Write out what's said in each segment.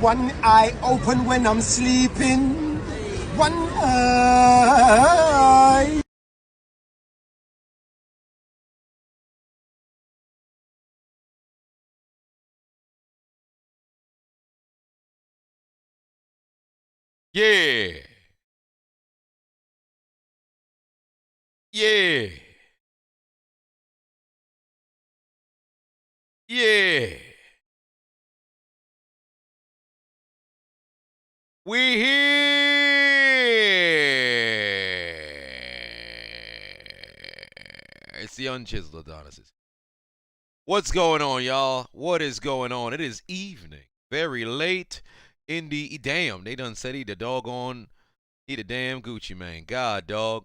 One eye open when I'm sleeping. One eye. Yeah. Yeah. Yeah. We here. It's the unchiseled Adonis. What's going on, y'all? What is going on? It is evening. Very late in the damn. They done said he the doggone. He the damn Gucci man. God, dog.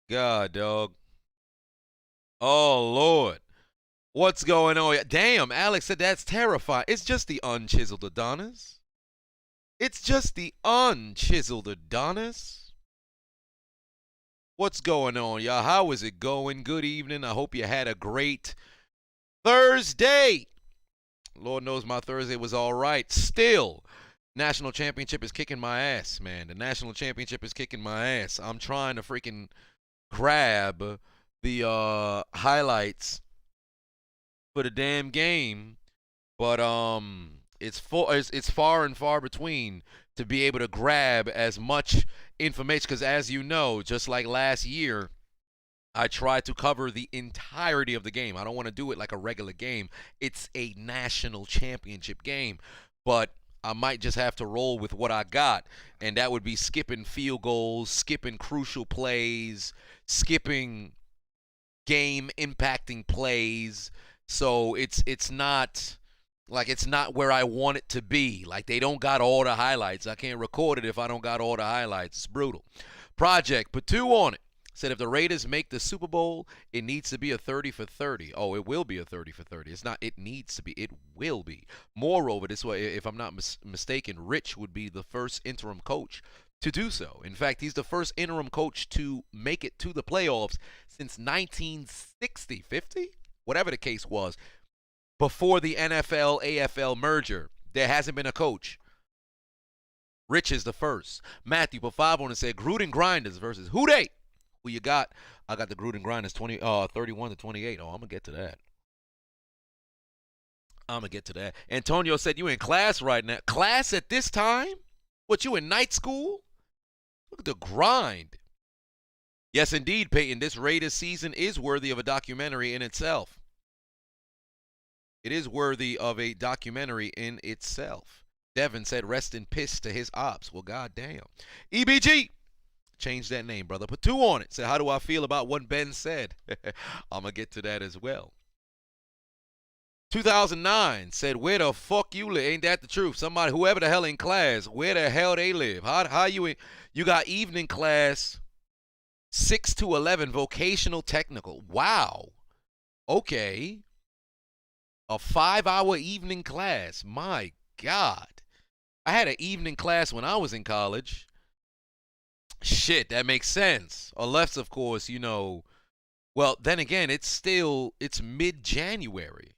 God, dog. Oh, Lord. What's going on? Damn, Alex said that's terrifying. It's just the unchiseled Adonis. It's just the unchiseled Adonis. What's going on, y'all? How is it going? Good evening. I hope you had a great Thursday. Lord knows my Thursday was all right. Still, national championship is kicking my ass, man. The national championship is kicking my ass. I'm trying to freaking grab the highlights for the damn game, but it's far and far between to be able to grab as much information, because as you know, just like last year, I tried to cover the entirety of the game. I don't want to do it like a regular game. It's a national championship game, but I might just have to roll with what I got, and that would be skipping field goals, skipping crucial plays, skipping game impacting plays. So it's not where I want it to be. Like, they don't got all the highlights. I can't record it if I don't got all the highlights. It's brutal. Project put 2 on it. Said if the Raiders make the Super Bowl, it needs to be a 30 for 30. Oh, it will be a 30 for 30. It's not it needs to be. It will be. Moreover, this way, if I'm not mistaken, Rich would be the first interim coach to do so. In fact, he's the first interim coach to make it to the playoffs since 1960, 50? Whatever the case was, before the NFL AFL merger. There hasn't been a coach. Rich is the first. Matthew put 5 on and said Gruden Grinders versus who they? Who you got? I got the Gruden Grinders 31 to 28. Oh, I'm gonna get to that. Antonio said you in class right now. Class at this time? What, you in night school? Look at the grind. Yes, indeed, Peyton. This Raiders season is worthy of a documentary in itself. It is worthy of a documentary in itself. Devin said rest in piss to his ops. Well, goddamn. EBG. Change that name, brother. Put 2 on it. Said, how do I feel about what Ben said? I'm going to get to that as well. 2009 said, where the fuck you live? Ain't that the truth? Somebody, whoever the hell in class, where the hell they live? How you got evening class 6 to 11 vocational technical. Wow. Okay. A 5-hour evening class. My God. I had an evening class when I was in college. Shit, that makes sense. Unless, of course, well, then again, it's mid-January.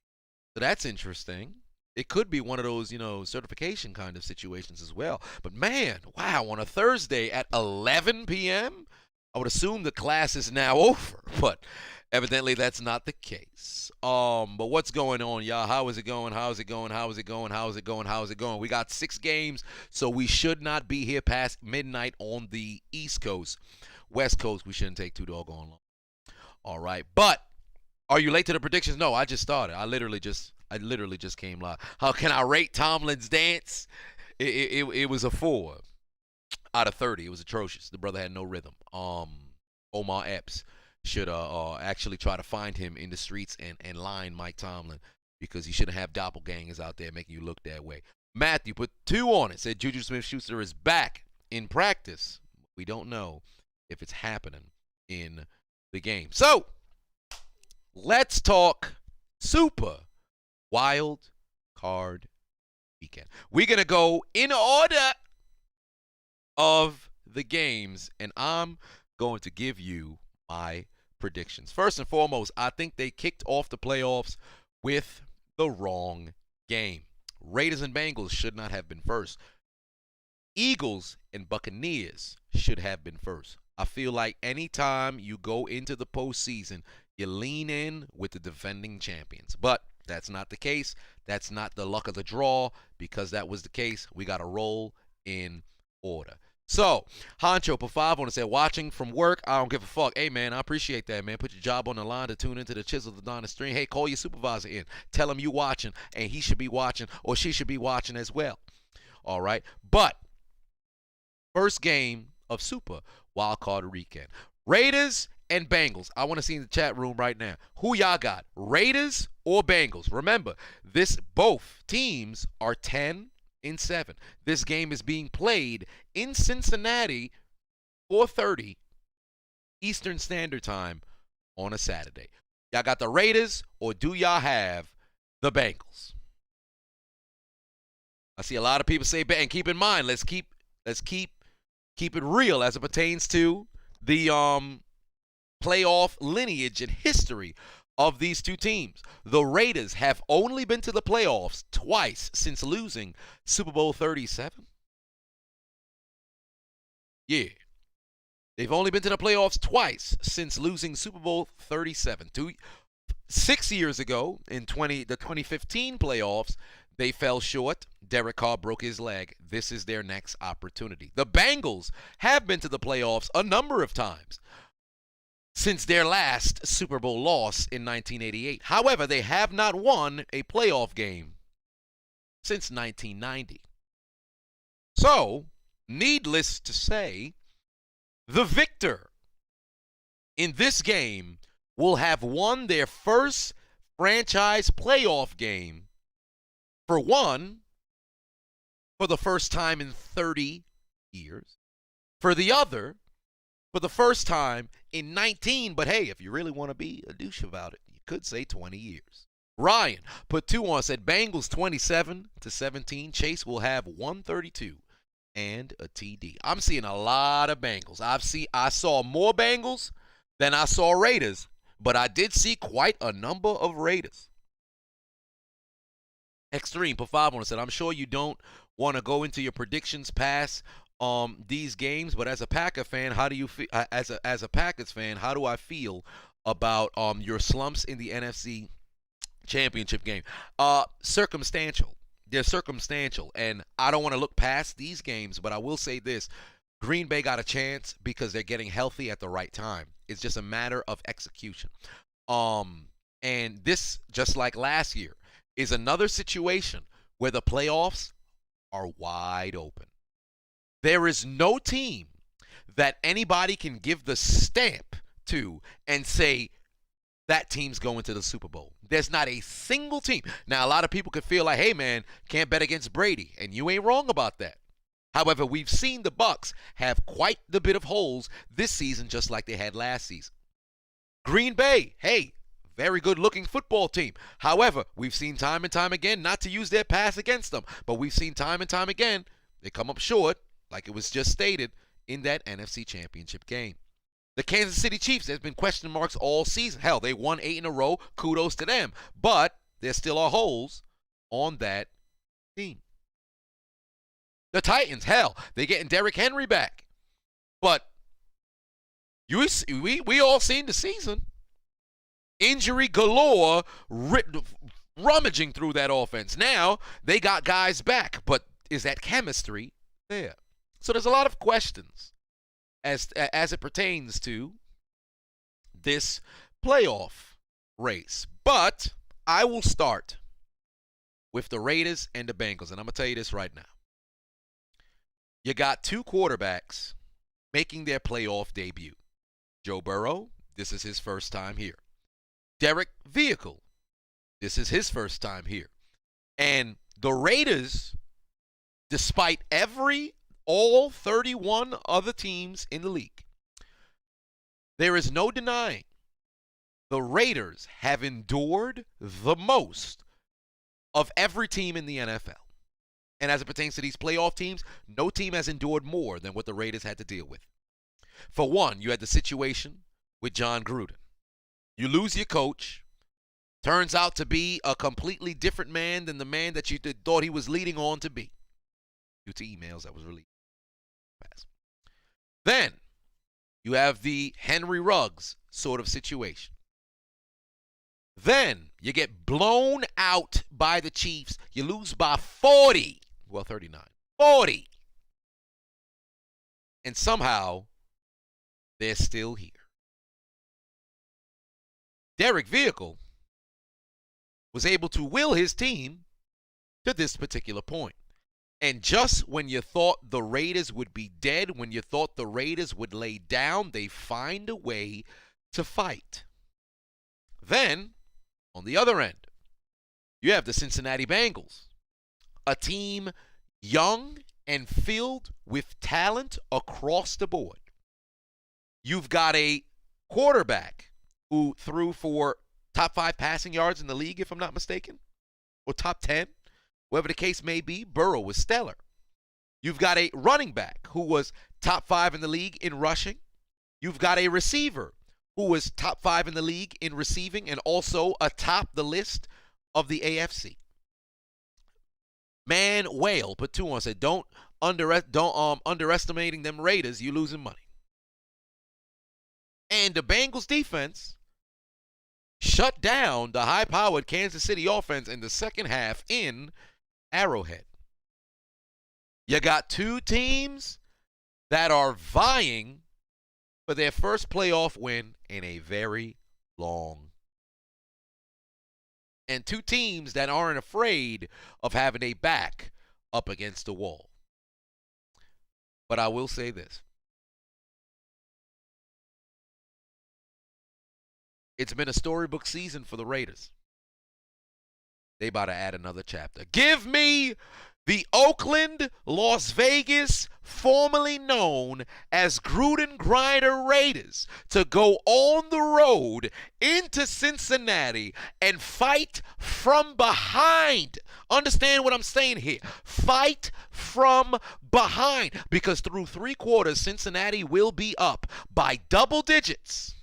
So that's interesting. It could be one of those, certification kind of situations as well. But man, wow, on a Thursday at 11 p.m., I would assume the class is now over, but evidently that's not the case. But what's going on, y'all? How is it going? How's it going? How's it going? How's it going? How's it going? We got 6 games, so we should not be here past midnight on the East Coast. West Coast, we shouldn't take too doggone long. All right, but are you late to the predictions? No, I just started. I literally just came live. How can I rate Tomlin's dance? It was a 4 out of 30. It was atrocious. The brother had no rhythm. Omar Epps should actually try to find him in the streets and line Mike Tomlin, because he shouldn't have doppelgangers out there making you look that way. Matthew put 2 on it. Said Juju Smith-Schuster is back in practice. We don't know if it's happening in the game. So let's talk Super Wild Card Weekend. We're going to go in order of the games, and I'm going to give you my predictions. First and foremost, I think they kicked off the playoffs with the wrong game. Raiders and Bengals should not have been first. Eagles and Buccaneers should have been first. I feel like anytime you go into the postseason, you lean in with the defending champions. But that's not the case. That's not the luck of the draw. Because that was the case, we got to roll in order. So, Honcho, for 5 on it said, watching from work, I don't give a fuck. Hey, man, I appreciate that, man. Put your job on the line to tune into the Chiseled Adonis stream. Hey, call your supervisor in. Tell him you watching, and he should be watching, or she should be watching as well. All right? But, first game of Super Wildcard Weekend. Raiders and Bengals. I want to see in the chat room right now. Who y'all got? Raiders or Bengals? Remember, both teams are 10-7. This game is being played in Cincinnati, 4:30 Eastern Standard Time on a Saturday. Y'all got the Raiders or do y'all have the Bengals? I see a lot of people say, and keep in mind, let's keep it real as it pertains to the playoff lineage and history of these two teams. The Raiders have only been to the playoffs twice since losing Super Bowl 37. Yeah. They've only been to the playoffs twice since losing Super Bowl 37. 6 years ago in the 2015 playoffs, they fell short. Derek Carr broke his leg. This is their next opportunity. The Bengals have been to the playoffs a number of times since their last Super Bowl loss in 1988. However, they have not won a playoff game since 1990. So, needless to say, the victor in this game will have won their first franchise playoff game for the first time in 30 years. For the other, for the first time in 19. But hey, if you really want to be a douche about it, you could say 20 years. Ryan put 2 on, said Bengals 27-17. Chase will have 132 and a TD. I'm seeing a lot of Bengals. I saw more Bengals than I saw Raiders, but I did see quite a number of Raiders. Extreme put 5 on it, said I'm sure you don't want to go into your predictions past these games, but as a Packer fan, how do you feel? As a Packers fan, how do I feel about your slumps in the NFC Championship game? Circumstantial. They're circumstantial, and I don't want to look past these games, but I will say this: Green Bay got a chance because they're getting healthy at the right time. It's just a matter of execution. And this, just like last year, is another situation where the playoffs are wide open. There is no team that anybody can give the stamp to and say that team's going to the Super Bowl. There's not a single team. Now, a lot of people could feel like, hey, man, can't bet against Brady, and you ain't wrong about that. However, we've seen the Bucs have quite the bit of holes this season, just like they had last season. Green Bay, hey, very good-looking football team. However, we've seen time and time again, not to use their pass against them, but we've seen time and time again, they come up short, like it was just stated, in that NFC Championship game. The Kansas City Chiefs, there's been question marks all season. Hell, they won 8 in a row. Kudos to them. But there still are holes on that team. The Titans, hell, they're getting Derrick Henry back. But we all seen the season. Injury galore, rummaging through that offense. Now, they got guys back, but is that chemistry there? So there's a lot of questions as it pertains to this playoff race. But I will start with the Raiders and the Bengals, and I'm going to tell you this right now. You got 2 quarterbacks making their playoff debut. Joe Burrow, this is his first time here. Derek Vehicle, this is his first time here. And the Raiders, despite all 31 other teams in the league, there is no denying the Raiders have endured the most of every team in the NFL. And as it pertains to these playoff teams, no team has endured more than what the Raiders had to deal with. For one, you had the situation with John Gruden. You lose your coach. turns out to be a completely different man than the man that you thought he was leading on to be due to emails that was released. Then you have the Henry Ruggs sort of situation. Then you get blown out by the Chiefs. You lose by 40. Well, 39. 40. And somehow they're still here. Derek Vehicle was able to will his team to this particular point. And just when you thought the Raiders would be dead, when you thought the Raiders would lay down, they find a way to fight. Then, on the other end, you have the Cincinnati Bengals, a team young and filled with talent across the board. You've got a quarterback who threw for top 5 passing yards in the league, if I'm not mistaken, or top 10. Whatever the case may be, Burrow was stellar. You've got a running back who was top 5 in the league in rushing. You've got a receiver who was top 5 in the league in receiving and also atop the list of the AFC. Man, whale, put 2 on, said, don't underestimating them Raiders, you losing money. And the Bengals defense shut down the high-powered Kansas City offense in the second half in Arrowhead. You got 2 teams that are vying for their first playoff win in a very long. And 2 teams that aren't afraid of having a back up against the wall. But I will say this. It's been a storybook season for the Raiders. They about to add another chapter. Give me the Oakland, Las Vegas, formerly known as Gruden Grinder Raiders, to go on the road into Cincinnati and fight from behind. Understand what I'm saying here. Fight from behind. Because through 3 quarters, Cincinnati will be up by double digits.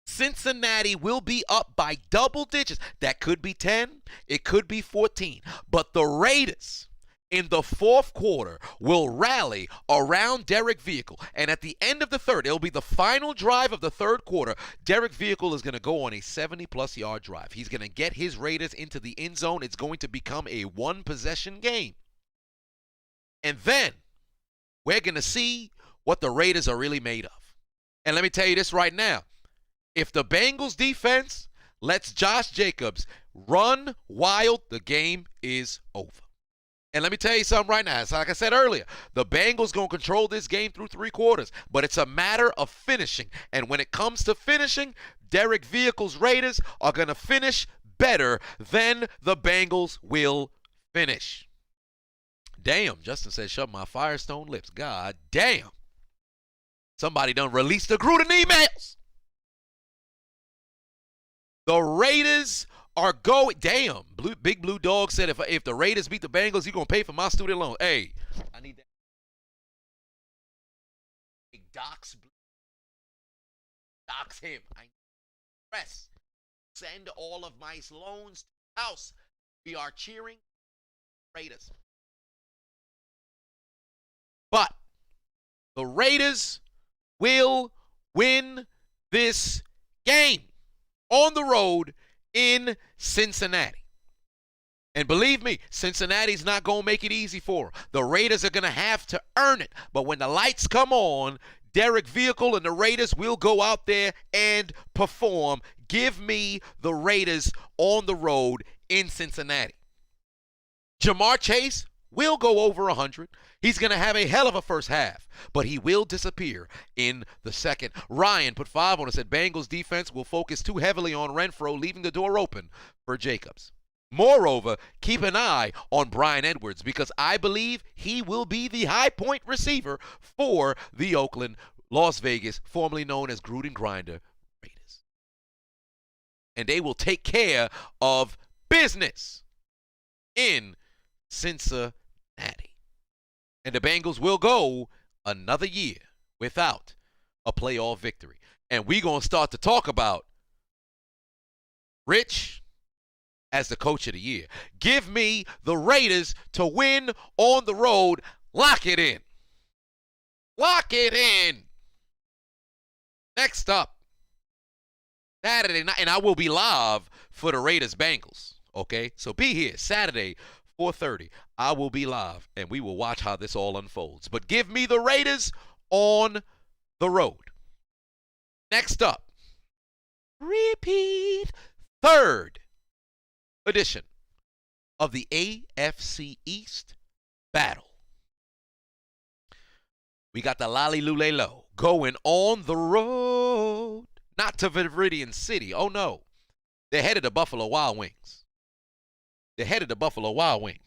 Cincinnati will be up by double digits. That could be 10. It could be 14. But the Raiders in the 4th quarter will rally around Derek Vehicle. And at the end of the 3rd, it'll be the final drive of the 3rd quarter. Derek Vehicle is going to go on a 70-plus yard drive. He's going to get his Raiders into the end zone. It's going to become a 1-possession game. And then we're going to see what the Raiders are really made of. And let me tell you this right now. If the Bengals defense lets Josh Jacobs run wild, the game is over. And let me tell you something right now. It's like I said earlier, the Bengals going to control this game through 3 quarters. But it's a matter of finishing. And when it comes to finishing, Derek Vehicle's Raiders are going to finish better than the Bengals will finish. Damn, Justin says, shut my Firestone lips. God damn. Somebody done released the Gruden emails. The Raiders are going. Damn. Big Blue Dog said if the Raiders beat the Bengals, you're going to pay for my student loan. Hey, I need that. Docs him. I press. Send all of my loans to the house. We are cheering Raiders. But the Raiders will win this game on the road in Cincinnati. And believe me, Cincinnati's not going to make it easy for them. The Raiders are going to have to earn it. But when the lights come on, Derek Vehicle and the Raiders will go out there and perform. Give me the Raiders on the road in Cincinnati. Jamar Chase will go over 100. He's going to have a hell of a first half, but he will disappear in the second. Ryan put 5 on it, said Bengals defense will focus too heavily on Renfro, leaving the door open for Jacobs. Moreover, keep an eye on Bryan Edwards because I believe he will be the high point receiver for the Oakland, Las Vegas, formerly known as Gruden Grinder Raiders. And they will take care of business in Cincinnati. And the Bengals will go another year without a playoff victory. And we're going to start to talk about Rich, as the coach of the year. Give me the Raiders to win on the road. Lock it in. Lock it in. Next up, Saturday night, and I will be live for the Raiders Bengals. Okay, so be here Saturday, 4:30. I will be live, and we will watch how this all unfolds. But give me the Raiders on the road. Next up, repeat, third edition of the AFC East battle. We got the Lally-Lule-Lo going on the road. Not to Viridian City. Oh, no. They're headed to Buffalo Wild Wings. They're headed to Buffalo Wild Wings.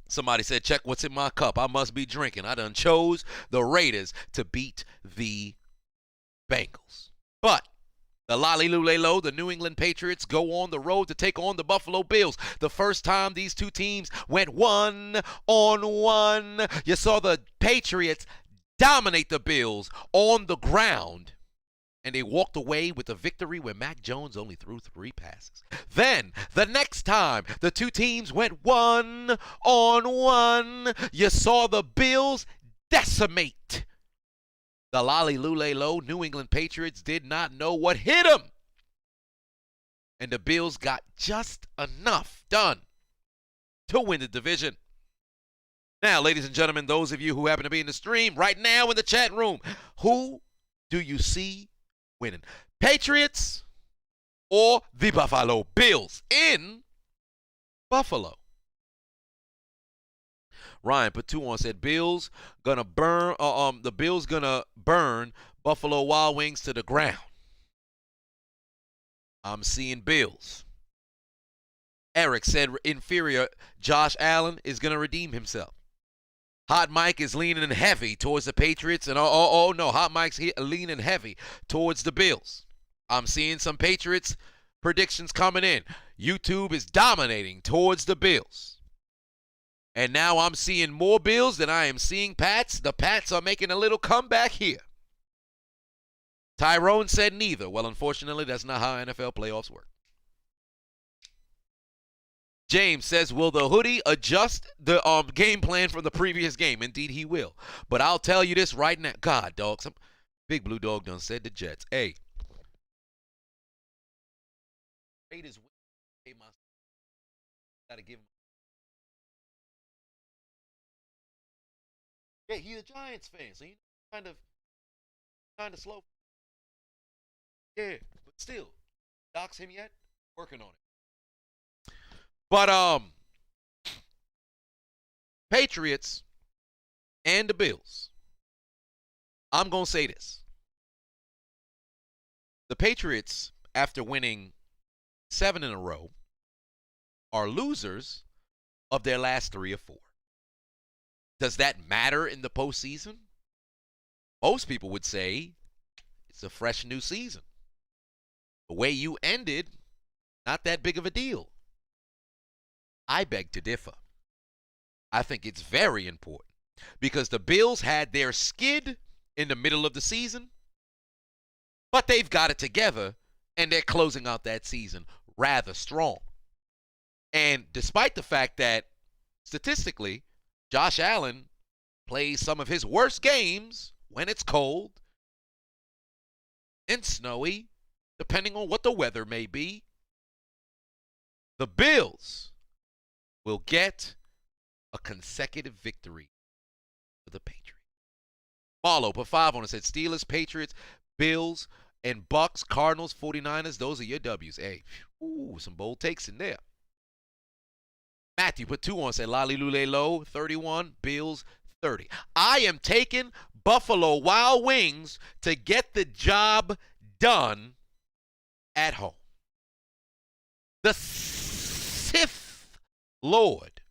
Somebody said, check what's in my cup. I must be drinking. I done chose the Raiders to beat the Bengals. But the Lally-Lule-Lo, the New England Patriots, go on the road to take on the Buffalo Bills. The first time these two teams went 1-on-1. You saw the Patriots dominate the Bills on the ground, and they walked away with a victory where Mac Jones only threw 3 passes. Then, the next time the two teams went 1-on-1, you saw the Bills decimate the Lally-Lule-Lo. New England Patriots did not know what hit them, and the Bills got just enough done to win the division. Now, ladies and gentlemen, those of you who happen to be in the stream right now in the chat room, who do you see winning? Patriots or the Buffalo Bills in Buffalo? Ryan put 2 on, said Bills gonna burn the Bills gonna burn Buffalo Wild Wings to the ground. I'm seeing Bills. Eric said inferior Josh Allen is gonna redeem himself. Hot Mike is leaning heavy towards the Patriots, and oh no, Hot Mike's leaning heavy towards the Bills. I'm seeing some Patriots predictions coming in. YouTube is dominating towards the Bills. And now I'm seeing more Bills than I am seeing Pats. The Pats are making a little comeback here. Tyrone said neither. Well, unfortunately, that's not how NFL playoffs work. James says, will the hoodie adjust the game plan from the previous game? Indeed, he will. But I'll tell you this right now. God, dog. Some Big Blue Dog done said the Jets. Hey. Raiders win. Gotta give him. Yeah, he's a Giants fan, so he's kind of slow. Yeah, but still. Docs him yet? Working on it. But Patriots and the Bills. I'm going to say this. The Patriots, after winning 7 in a row, are losers of their last 3 or 4. Does that matter in the postseason? Most people would say it's a fresh new season. The way you ended, not that big of a deal. I beg to differ. I think it's very important because the Bills had their skid in the middle of the season, but they've got it together, and they're closing out that season rather strong. And despite the fact that, statistically, Josh Allen plays some of his worst games when it's cold and snowy, depending on what the weather may be, the Bills will get a consecutive victory for the Patriots. Marlo put 5 on it, said Steelers, Patriots, Bills, and Bucks, Cardinals, 49ers. Those are your W's. Hey, ooh, some bold takes in there. Matthew put 2 on, said Lally-Lule-Lo, 31, Bills, 30. I am taking Buffalo Wild Wings to get the job done at home. The Sith Lord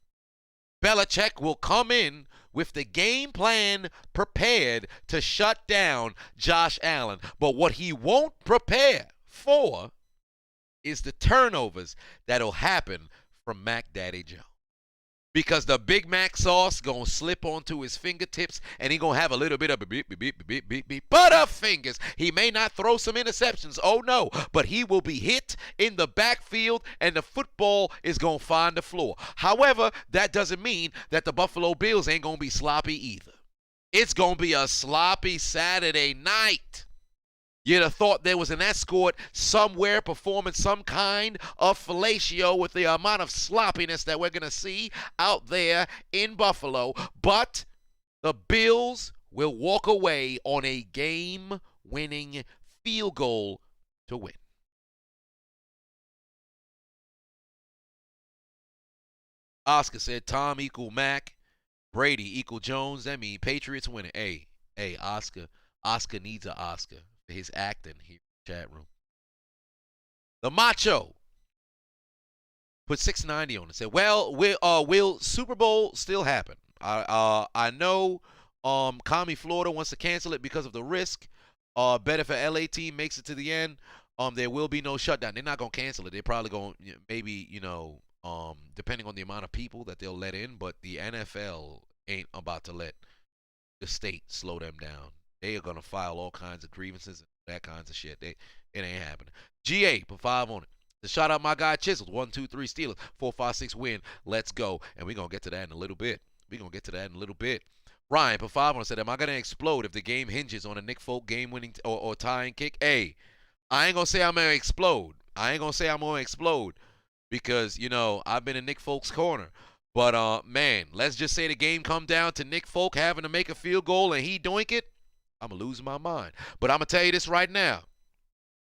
Belichick will come in with the game plan prepared to shut down Josh Allen. But what he won't prepare for is the turnovers that'll happen from Mac Daddy Jones. because the Big Mac sauce gonna slip onto his fingertips, and he gonna have a little bit of beep, beep, beep, beep, beep, beep, butterfingers. He may not throw some interceptions, oh no, but he will be hit in the backfield, and the football is gonna find the floor. However, that doesn't mean that the Buffalo Bills ain't gonna be sloppy either. It's gonna be a sloppy Saturday night. You'd have thought there was an escort somewhere performing some kind of fellatio with the amount of sloppiness that we're going to see out there in Buffalo. But the Bills will walk away on a game-winning field goal to win. Oscar said Tom equal Mac, Brady equal Jones. That means Patriots winning. Hey, Oscar needs an Oscar for his acting here in the chat room. The Macho put 690 on it. Said, well, will Super Bowl still happen? I know Commie Florida wants to cancel it because of the risk. Bet if a LA team makes it to the end, there will be no shutdown. They're not going to cancel it. They're probably going to maybe, depending on the amount of people that they'll let in. But the NFL ain't about to let the state slow them down. They are going to file all kinds of grievances and that kinds of shit. It ain't happening. GA, put 5 on it. To shout out my guy Chiseled. 1, 2, 3 Steelers. 4, 5, 6 win. Let's go. And we're going to get to that in a little bit. Ryan, put 5 on it. Said, am I going to explode if the game hinges on a Nick Folk game-winning or tying kick? Hey, I ain't going to say I'm going to explode. Because, I've been in Nick Folk's corner. But, man, let's just say the game come down to Nick Folk having to make a field goal and he doink it. I'm going to lose my mind. But I'm going to tell you this right now.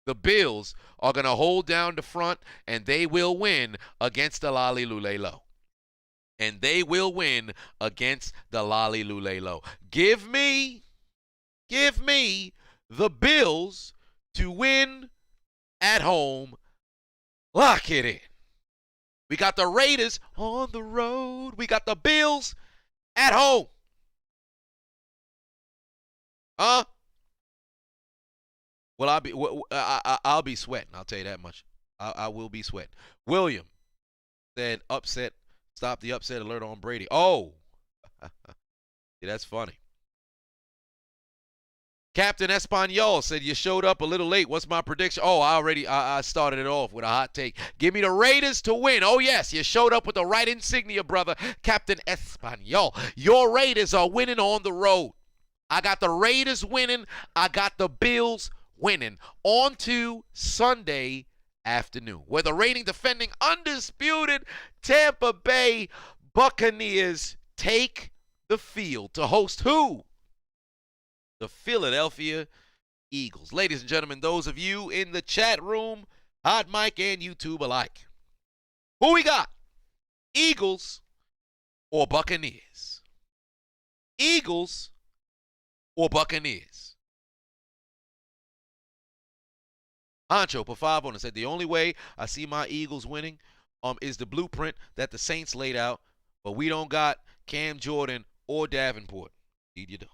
The Bills are going to hold down the front, and they will win against the Lolly Lulelo. Give me the Bills to win at home. Lock it in. We got the Raiders on the road. We got the Bills at home. Huh? Well, I'll be sweating. I'll tell you that much. I will be sweating. William said upset. Stop the upset alert on Brady. Oh, yeah, that's funny. Captain Espanol said you showed up a little late. What's my prediction? Oh, I started it off with a hot take. Give me the Raiders to win. Oh, yes, you showed up with the right insignia, brother. Captain Espanol. Your Raiders are winning on the road. I got the Raiders winning. I got the Bills winning. On to Sunday afternoon, where the reigning defending undisputed Tampa Bay Buccaneers take the field to host who? The Philadelphia Eagles. Ladies and gentlemen, those of you in the chat room, Hot Mic and YouTube alike, who we got? Eagles or Buccaneers? Eagles or Buccaneers? Ancho put 5 on it. Said the only way I see my Eagles winning is the blueprint that the Saints laid out, but we don't got Cam Jordan or Davenport. Indeed, you don't.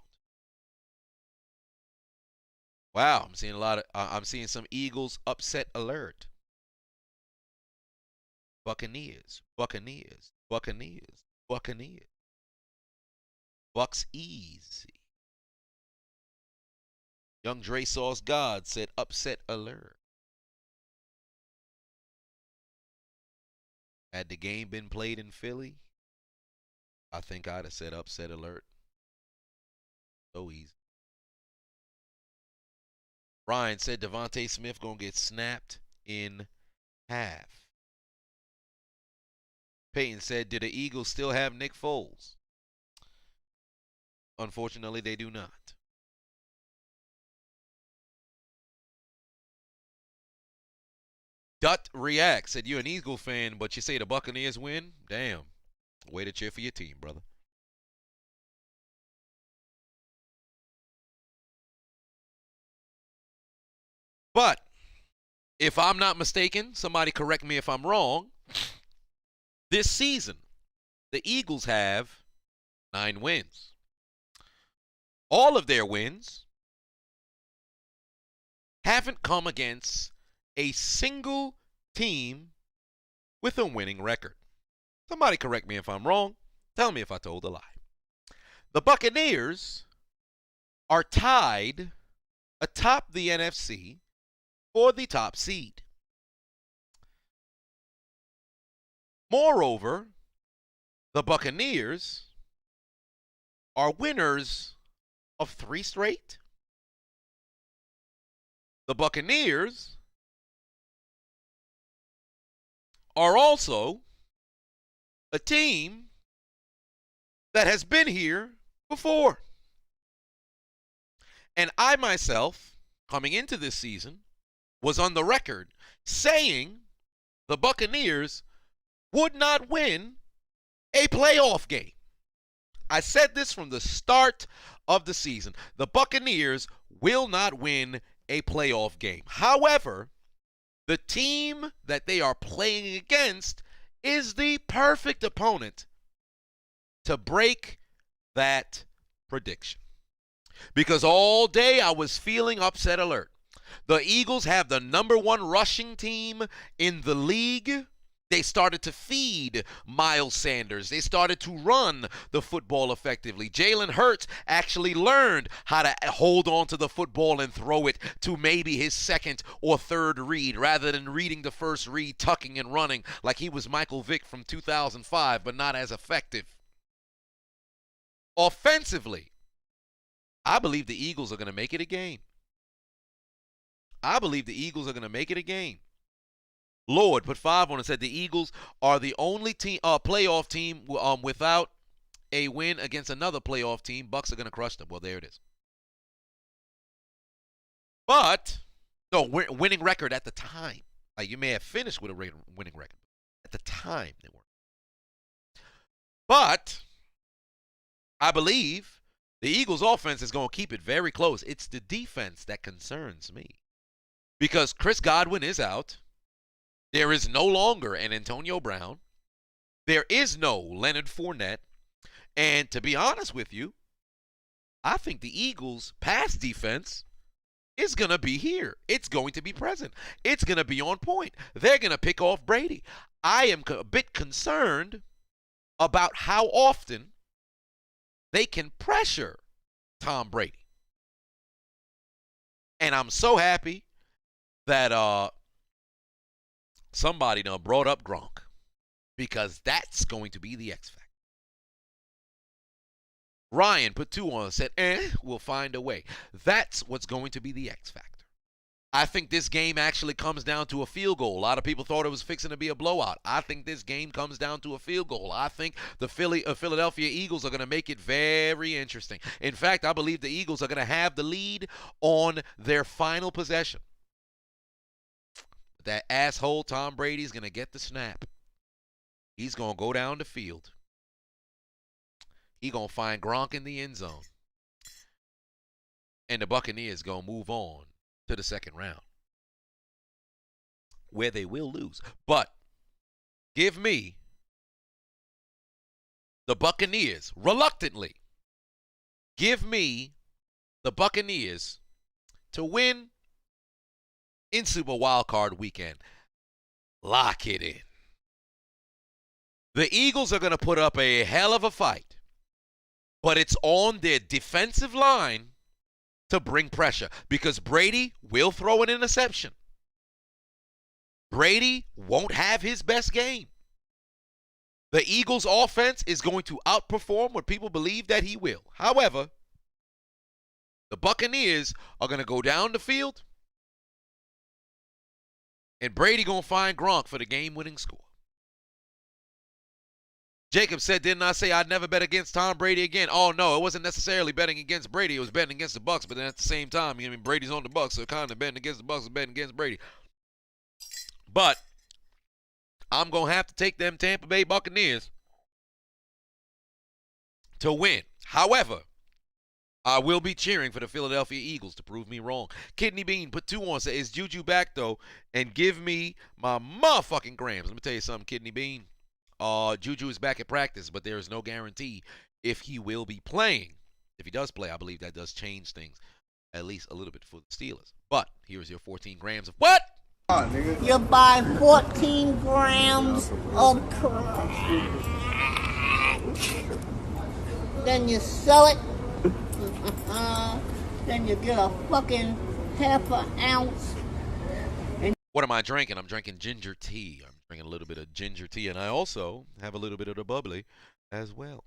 Wow, I'm seeing some Eagles upset alert. Buccaneers. Bucks easy. Young Dre Sauce God said upset alert. Had the game been played in Philly, I think I'd have said upset alert. So easy. Ryan said Devontae Smith gonna get snapped in half. Peyton said, did the Eagles still have Nick Foles? Unfortunately, they do not. Dut React said, you're an Eagle fan, but you say the Buccaneers win? Damn. Way to cheer for your team, brother. But if I'm not mistaken, somebody correct me if I'm wrong, this season, the Eagles have 9 wins. All of their wins haven't come against a single team with a winning record. Somebody correct me if I'm wrong. Tell me if I told a lie. The Buccaneers are tied atop the NFC for the top seed. Moreover, the Buccaneers are winners of 3 straight. The Buccaneers are also a team that has been here before. And I myself, coming into this season, was on the record saying the Buccaneers would not win a playoff game. I said this from the start of the season. The Buccaneers will not win a playoff game. However, the team that they are playing against is the perfect opponent to break that prediction. Because all day I was feeling upset alert. The Eagles have the #1 rushing team in the league. They started to feed Miles Sanders. They started to run the football effectively. Jalen Hurts actually learned how to hold on to the football and throw it to maybe his second or third read rather than reading the first read, tucking and running like he was Michael Vick from 2005, but not as effective. Offensively, I believe the Eagles are going to make it a game. I believe the Eagles are going to make it a game. Lord put 5 on it, said the Eagles are the only team, playoff team without a win against another playoff team. Bucs are going to crush them. Well, there it is. But, no, winning record at the time. Like, you may have finished with a winning record. At the time, they weren't. But I believe the Eagles' offense is going to keep it very close. It's the defense that concerns me. Because Chris Godwin is out. There is no longer an Antonio Brown. There is no Leonard Fournette. And to be honest with you, I think the Eagles' pass defense is going to be here. It's going to be present. It's going to be on point. They're going to pick off Brady. I am a bit concerned about how often they can pressure Tom Brady. And I'm so happy that somebody done brought up Gronk, because that's going to be the X factor. Ryan put 2 on and said, we'll find a way. That's what's going to be the X factor. I think this game actually comes down to a field goal. A lot of people thought it was fixing to be a blowout. I think this game comes down to a field goal. I think the Philadelphia Eagles are going to make it very interesting. In fact, I believe the Eagles are going to have the lead on their final possession. That asshole Tom Brady's going to get the snap. He's going to go down the field. He's going to find Gronk in the end zone. And the Buccaneers going to move on to the second round, where they will lose. But give me the Buccaneers, reluctantly, give me the Buccaneers to win in Super Wildcard weekend. Lock it in. The Eagles are going to put up a hell of a fight, but it's on their defensive line to bring pressure, because Brady will throw an interception. Brady won't have his best game. The Eagles' offense is going to outperform what people believe that he will. However, the Buccaneers are going to go down the field, and Brady going to find Gronk for the game-winning score. Jacob said, didn't I say I'd never bet against Tom Brady again? Oh, no, it wasn't necessarily betting against Brady. It was betting against the Bucs, but then at the same time, I mean, Brady's on the Bucs, so kind of betting against the Bucs and betting against Brady. But I'm going to have to take them Tampa Bay Buccaneers to win. However, I will be cheering for the Philadelphia Eagles to prove me wrong. Kidney Bean put 2 on, said, is Juju back, though? And give me my motherfucking grams. Let me tell you something, Kidney Bean. Juju is back at practice, but there is no guarantee if he will be playing. If he does play, I believe that does change things, at least a little bit for the Steelers. But here's your 14 grams of what? You buy 14 grams of crack. Then you sell it. Then you get a fucking half an ounce. What am I drinking? I'm drinking ginger tea. I'm drinking a little bit of ginger tea, and I also have a little bit of the bubbly as well.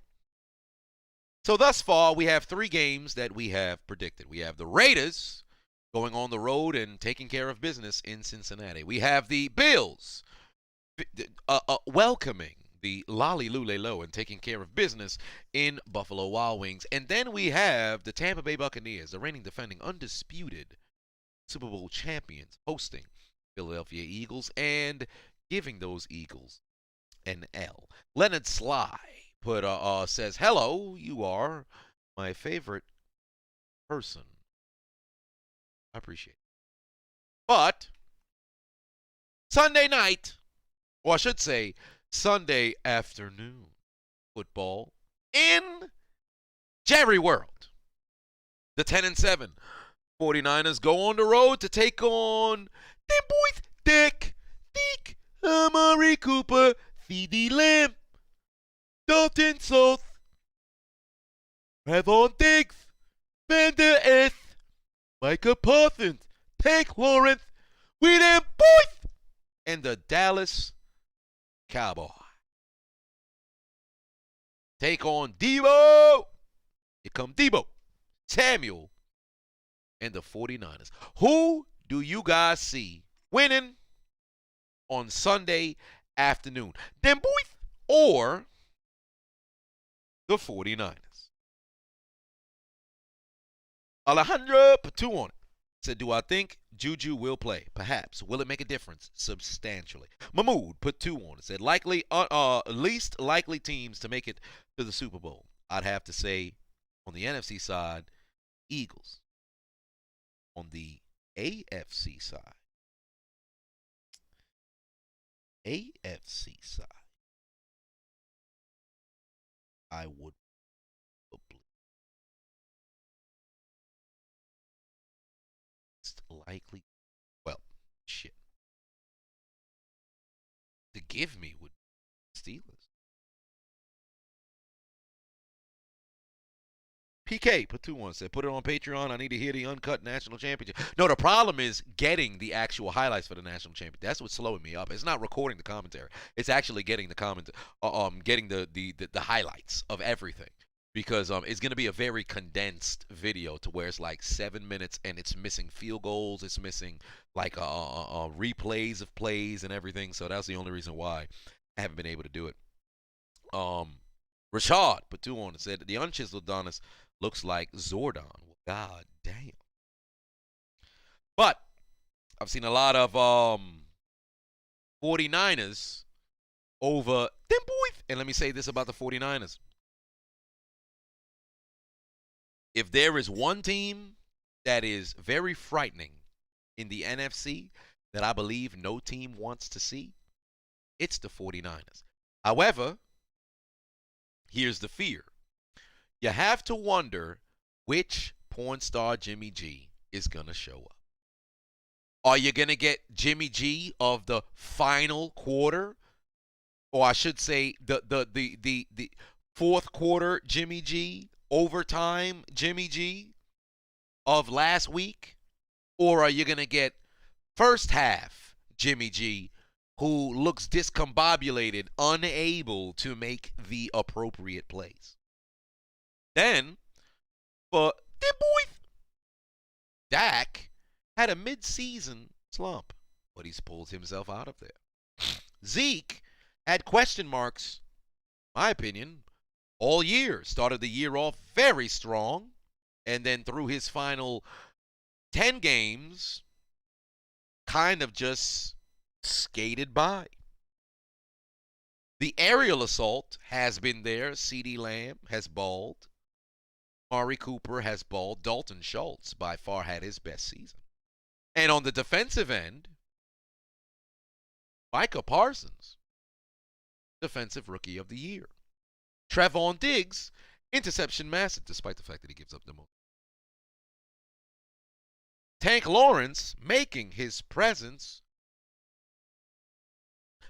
So thus far, we have 3 games that we have predicted. We have the Raiders going on the road and taking care of business in Cincinnati. We have the Bills welcoming the Lolly Lule Low and taking care of business in Buffalo Wild Wings. And then we have the Tampa Bay Buccaneers, the reigning defending undisputed Super Bowl champions, hosting Philadelphia Eagles and giving those Eagles an L. Leonard Sly says, hello, you are my favorite person. I appreciate it. But Sunday night, or I should say Sunday afternoon football in Jerry World. The 10-7 49ers go on the road to take on them boys, Dick, Amari Cooper, CeeDee Lamb, Dalton Schultz, Trevon Diggs, Vander S, Micah Parsons, Tank Lawrence, we them boys, and the Dallas Cowboys take on Debo. Here come Debo, Samuel, and the 49ers. Who do you guys see winning on Sunday afternoon? Them boys or the 49ers? Alejandro put 2 on it. Said, do I think Juju will play? Perhaps. Will it make a difference? Substantially. Mahmoud put 2 on it. Said, least likely teams to make it to the Super Bowl. I'd have to say, on the NFC side, Eagles. On the AFC side, I would probably likely, well, shit. To give me would be Steelers. PK put 2 on, said, put it on Patreon. I need to hear the uncut national championship. No, the problem is getting the actual highlights for the national championship. That's what's slowing me up. It's not recording the commentary. It's actually getting the getting the highlights of everything. Because it's going to be a very condensed video to where it's like 7 minutes and it's missing field goals. It's missing like replays of plays and everything. So that's the only reason why I haven't been able to do it. Rashad put 2 on and said, the unchiseled Adonis looks like Zordon. God damn. But I've seen a lot of 49ers over them boys. And let me say this about the 49ers. If there is one team that is very frightening in the NFC that I believe no team wants to see, it's the 49ers. However, here's the fear. You have to wonder which porn star Jimmy G is going to show up. Are you going to get Jimmy G of the final quarter? Or I should say the fourth quarter Jimmy G, overtime Jimmy G of last week? Or are you going to get first half Jimmy G who looks discombobulated, unable to make the appropriate plays? Then, for them boys, Dak had a mid-season slump, but he's pulled himself out of there. Zeke had question marks, in my opinion, all year. Started the year off very strong, and then through his final 10 games, kind of just skated by. The aerial assault has been there. CeeDee Lamb has balled. Amari Cooper has balled. Dalton Schultz by far had his best season. And on the defensive end, Micah Parsons, Defensive Rookie of the Year. Trevon Diggs, interception master, despite the fact that he gives up the most. Tank Lawrence making his presence.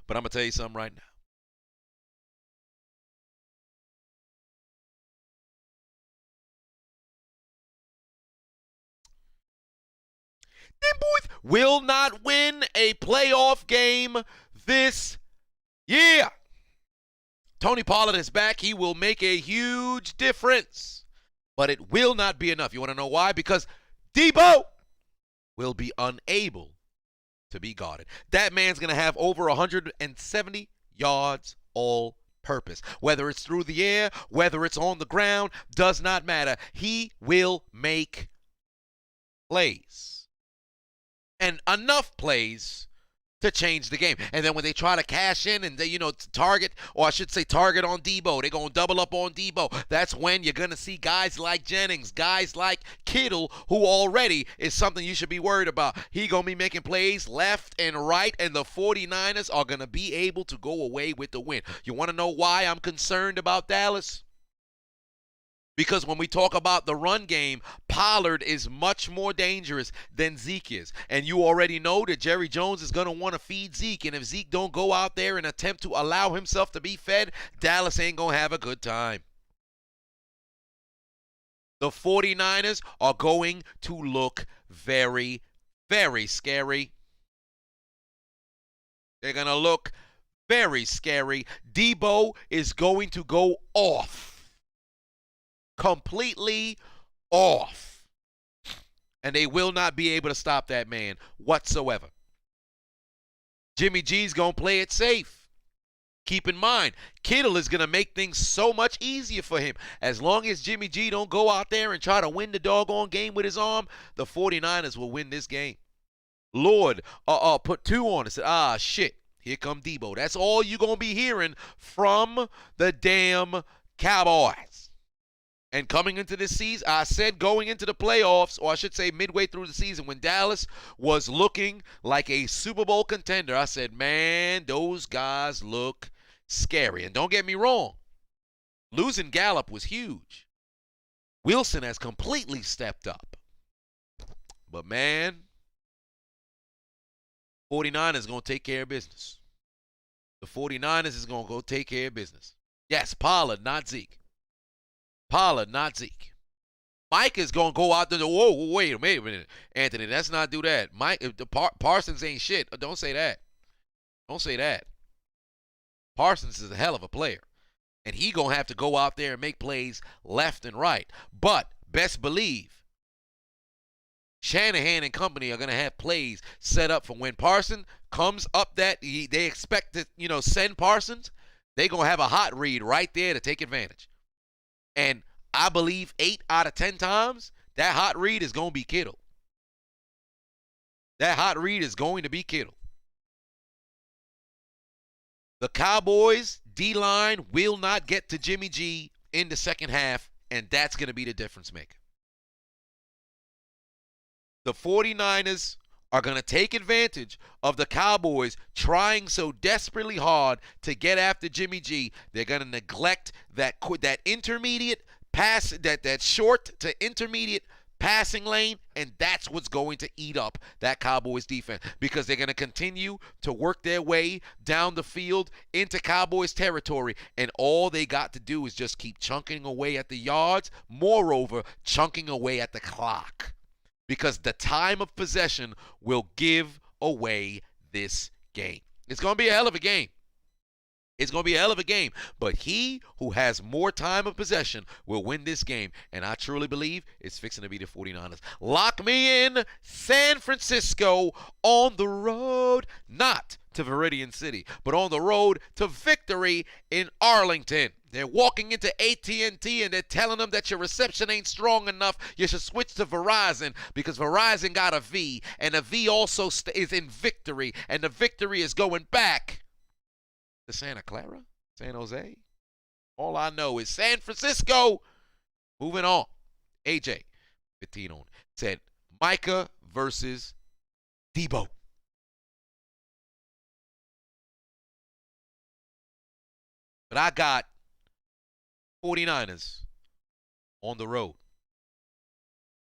But I'm going to tell you something right now. Them boys will not win a playoff game this year. Tony Pollard is back. He will make a huge difference, but it will not be enough. You want to know why? Because Debo will be unable to be guarded. That man's going to have over 170 yards all purpose. Whether it's through the air, whether it's on the ground, does not matter. He will make plays. And enough plays to change the game. And then when they try to cash in and they, target, or I should say target on Debo, they're going to double up on Debo. That's when you're going to see guys like Jennings, guys like Kittle, who already is something you should be worried about. He going to be making plays left and right, and the 49ers are going to be able to go away with the win. You want to know why I'm concerned about Dallas? Because when we talk about the run game, Pollard is much more dangerous than Zeke is. And you already know that Jerry Jones is going to want to feed Zeke. And if Zeke don't go out there and attempt to allow himself to be fed, Dallas ain't going to have a good time. The 49ers are going to look very, very scary. They're going to look very scary. Debo is going to go off. Completely off. And they will not be able to stop that man whatsoever. Jimmy G's going to play it safe. Keep in mind, Kittle is going to make things so much easier for him. As long as Jimmy G don't go out there and try to win the doggone game with his arm, the 49ers will win this game. Lord, put 2 on it. Said, shit, here come Debo. That's all you're going to be hearing from the damn Cowboys. And coming into this season, I said going into the playoffs, or I should say midway through the season, when Dallas was looking like a Super Bowl contender, I said, man, those guys look scary. And don't get me wrong, losing Gallup was huge. Wilson has completely stepped up. But, man, 49ers is going to take care of business. The 49ers is going to go take care of business. Yes, Pollard, not Zeke. Pollard, not Zeke. Mike is going to go out there and whoa, wait a minute, Anthony, let's not do that. Parsons ain't shit. Don't say that. Don't say that. Parsons is a hell of a player. And he going to have to go out there and make plays left and right. But best believe, Shanahan and company are going to have plays set up for when Parsons comes up that they expect to, send Parsons. They're going to have a hot read right there to take advantage. And I believe 8 out of 10 times, that hot read is going to be Kittle. That hot read is going to be Kittle. The Cowboys D-line will not get to Jimmy G in the second half, and that's going to be the difference maker. The 49ers are going to take advantage of the Cowboys trying so desperately hard to get after Jimmy G. They're going to neglect that intermediate pass, that short to intermediate passing lane, and that's what's going to eat up that Cowboys defense, because they're going to continue to work their way down the field into Cowboys territory, and all they got to do is just keep chunking away at the yards, moreover, chunking away at the clock. Because the time of possession will give away this game. It's going to be a hell of a game. It's going to be a hell of a game. But he who has more time of possession will win this game. And I truly believe it's fixing to be the 49ers. Lock me in, San Francisco, on the road, not to Viridian City, but on the road to victory in Arlington. They're walking into AT&T and they're telling them that your reception ain't strong enough. You should switch to Verizon because Verizon got a V, and a V also is in victory, and the victory is going back to Santa Clara, San Jose. All I know is San Francisco. Moving on. AJ, 15 on, said Micah versus Debo. But I got 49ers on the road.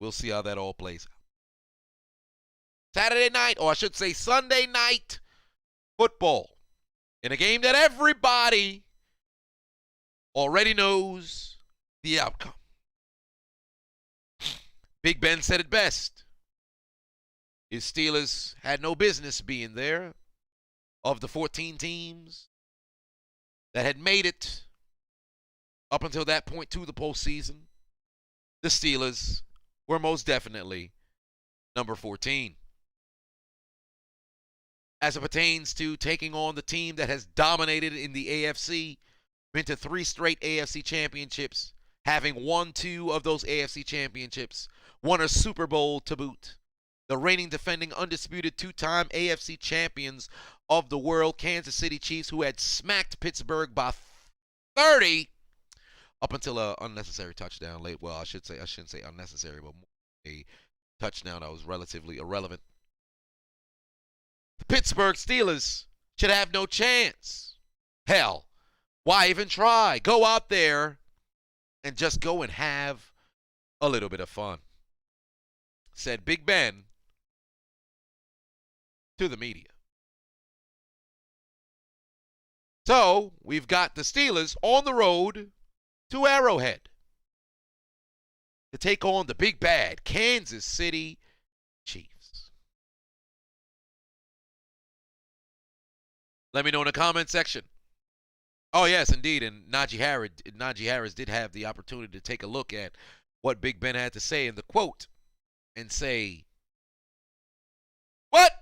We'll see how that all plays out. Saturday night, or I should say Sunday night football, in a game that everybody already knows the outcome. Big Ben said it best. His Steelers had no business being there. Of the 14 teams that had made it up until that point to the postseason, the Steelers were most definitely number 14. As it pertains to taking on the team that has dominated in the AFC, been to 3 straight AFC championships, having won 2 of those AFC championships, won a Super Bowl to boot. The reigning defending undisputed 2-time AFC champions of the world, Kansas City Chiefs, who had smacked Pittsburgh by 30 up until an unnecessary touchdown late. Well, I shouldn't say unnecessary, but a touchdown that was relatively irrelevant. The Pittsburgh Steelers should have no chance. Hell, why even try? Go out there and just go and have a little bit of fun, said Big Ben to the media. So, we've got the Steelers on the road to Arrowhead to take on the big bad Kansas City Chiefs. Let me know in the comment section. Oh, yes, indeed. And Najee Harris did have the opportunity to take a look at what Big Ben had to say in the quote and say, "What?"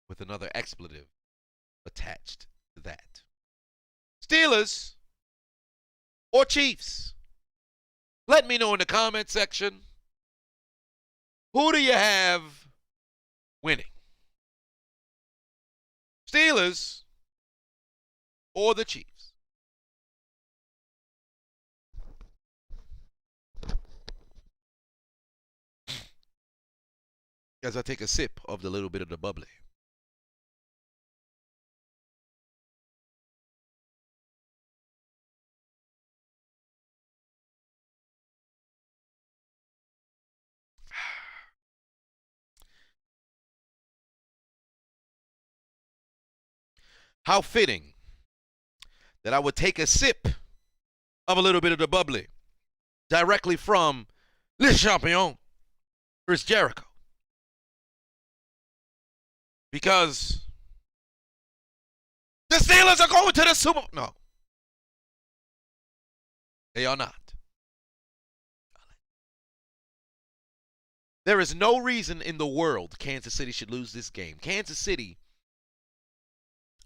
with another expletive attached to that. Steelers or Chiefs? Let me know in the comment section. Who do you have winning? Steelers or the Chiefs? As I take a sip of the little bit of the bubbly. How fitting that I would take a sip of a little bit of the bubbly directly from Le Champion, Chris Jericho. Because the Steelers are going to the Super Bowl. No. They are not. There is no reason in the world Kansas City should lose this game. Kansas City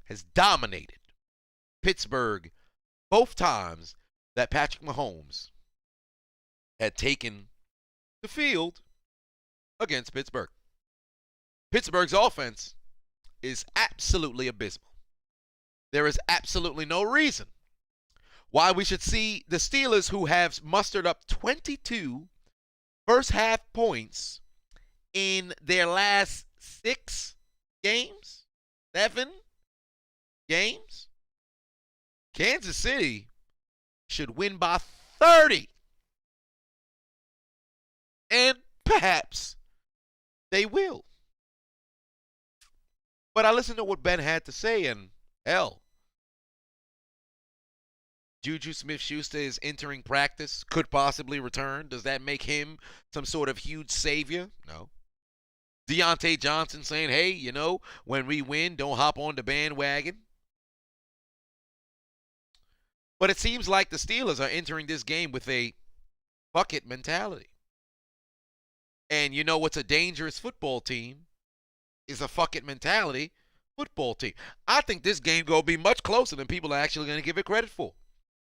has dominated Pittsburgh both times that Patrick Mahomes had taken the field against Pittsburgh. Pittsburgh's offense is absolutely abysmal. There is absolutely no reason why we should see the Steelers, who have mustered up 22 first half points in their last 6 games, 7 games. Kansas City should win by 30. And perhaps they will. But I listened to what Ben had to say, and hell, Juju Smith-Schuster is entering practice, could possibly return. Does that make him some sort of huge savior? No. Deontay Johnson saying, hey, you know, when we win, don't hop on the bandwagon. But it seems like the Steelers are entering this game with a fuck it mentality. And you know what's a dangerous football team is a fuck it mentality football team. I think this game going to be much closer than people are actually going to give it credit for.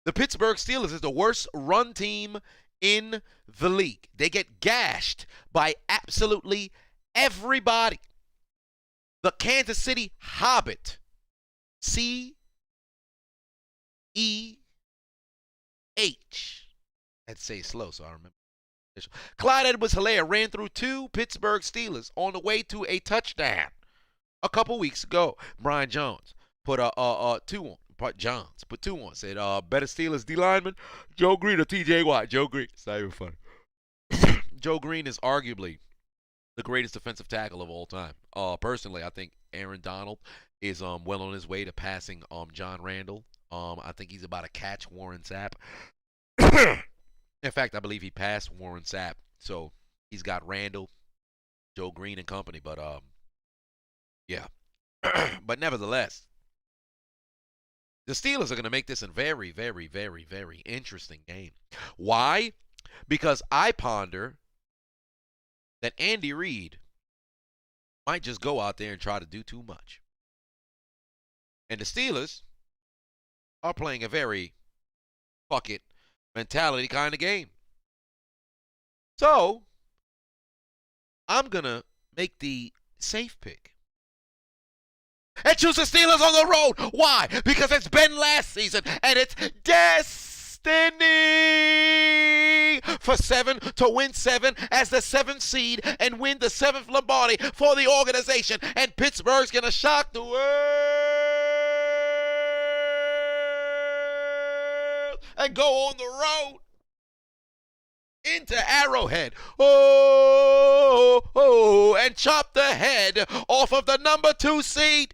The Pittsburgh Steelers is the worst run team in the league. They get gashed by absolutely everybody. The Kansas City Hobbit, C-E-H. I'd say slow, so I remember. Clyde Edwards-Helaire ran through 2 Pittsburgh Steelers on the way to a touchdown a couple weeks ago. Brian Jones put 2 on. Johns put 2 on. Said, better Steelers D lineman, Joe Green or TJ Watt? Joe Green. It's not even funny. Joe Green is arguably the greatest defensive tackle of all time. Personally, I think Aaron Donald is well on his way to passing John Randall. I think he's about to catch Warren Sapp. In fact, I believe he passed Warren Sapp. So he's got Randall. Joe Green and company. But yeah. But nevertheless, the Steelers are going to make this a very, very, very, very interesting game. Why? Because I ponder that Andy Reid might just go out there and try to do too much. And the Steelers are playing a very fuck it mentality kind of game. So, I'm going to make the safe pick and choose the Steelers on the road. Why? Because it's been last season, and it's destiny for 7 to win 7 as the 7th seed and win the 7th Lombardi for the organization. And Pittsburgh's going to shock the world and go on the road into Arrowhead. And chop the head off of the number 2 seed.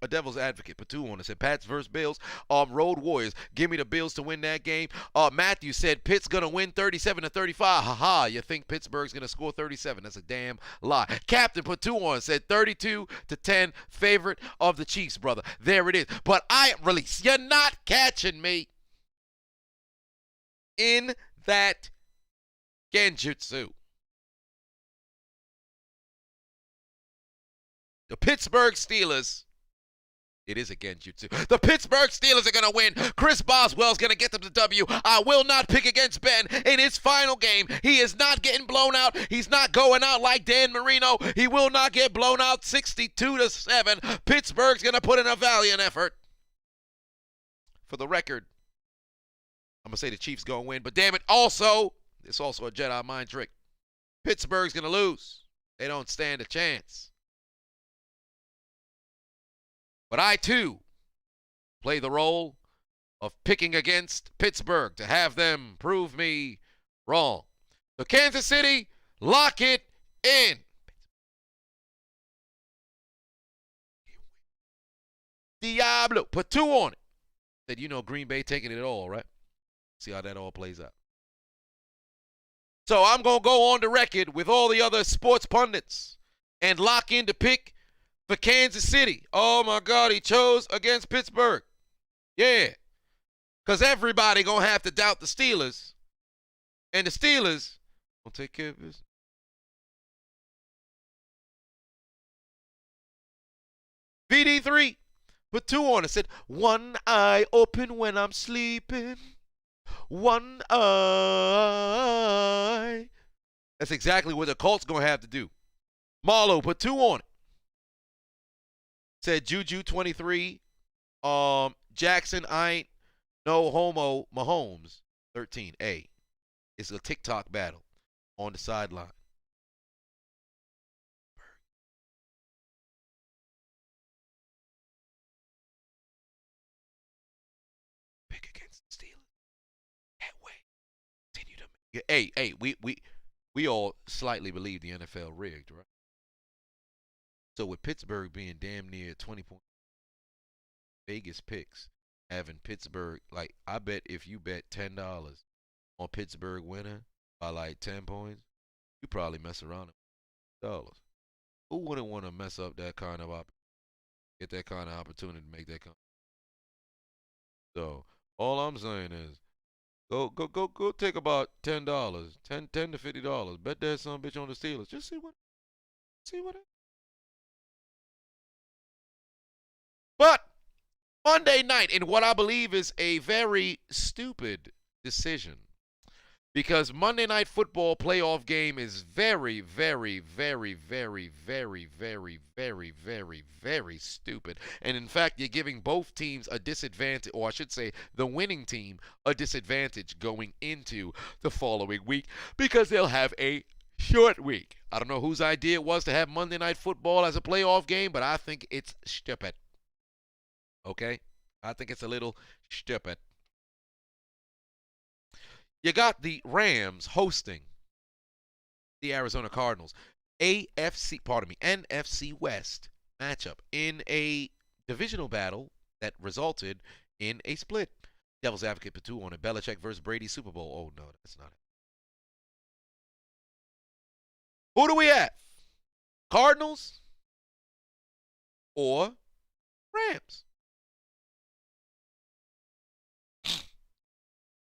A devil's advocate, Patu on it, said Pats versus Bills, road warriors. Give me the Bills to win that game. Matthew said Pitt's going to win 37-35. Ha-ha, you think Pittsburgh's going to score 37. That's a damn lie. Captain Patu on said 32-10, favorite of the Chiefs, brother. There it is. But I release. You're not catching me in that genjutsu. The Pittsburgh Steelers. It is a genjutsu. The Pittsburgh Steelers are going to win. Chris Boswell's going to get them the W. I will not pick against Ben in his final game. He is not getting blown out. He's not going out like Dan Marino. He will not get blown out 62-7. Pittsburgh's going to put in a valiant effort. For the record, I'm going to say the Chiefs going to win. But damn it, it's also a Jedi mind trick. Pittsburgh's going to lose. They don't stand a chance. But I, too, play the role of picking against Pittsburgh to have them prove me wrong. So Kansas City, lock it in. Diablo, put 2 on it. Said, Green Bay taking it all, right? See how that all plays out. So I'm going to go on the record with all the other sports pundits and lock in to pick for Kansas City. Oh, my God, he chose against Pittsburgh. Yeah. Because everybody going to have to doubt the Steelers. And the Steelers will take care of this. VD3 put 2 on it. Said, one eye open when I'm sleeping. One eye. That's exactly what the Colts going to have to do. Marlo put 2 on it. Said Juju 23. Jackson, I ain't no homo. Mahomes 13. It's a TikTok battle on the sideline. Pick against the Steelers. That way. Continue to make. Hey, we all slightly believe the NFL rigged, right? So with Pittsburgh being damn near 20 points, Vegas picks having Pittsburgh, like I bet if you bet $10 on Pittsburgh winning by like 10 points, you probably mess around with dollars. Who wouldn't want to mess up that kind of get that kind of opportunity to make that kind? So all I'm saying is go take about $10, $10 to $50. Bet that some bitch on the Steelers. Just see what happens. But Monday night, in what I believe is a very stupid decision, because Monday Night Football playoff game is very, very, very, very, very, very, very, very, very stupid. And in fact, you're giving both teams a disadvantage, or I should say the winning team a disadvantage going into the following week, because they'll have a short week. I don't know whose idea it was to have Monday Night Football as a playoff game, but I think it's stupid. Okay? I think it's a little stupid. You got the Rams hosting the Arizona Cardinals. NFC West matchup in a divisional battle that resulted in a split. Devil's advocate Patu on it. Belichick versus Brady Super Bowl. Oh, no, that's not it. Who do we have? Cardinals or Rams?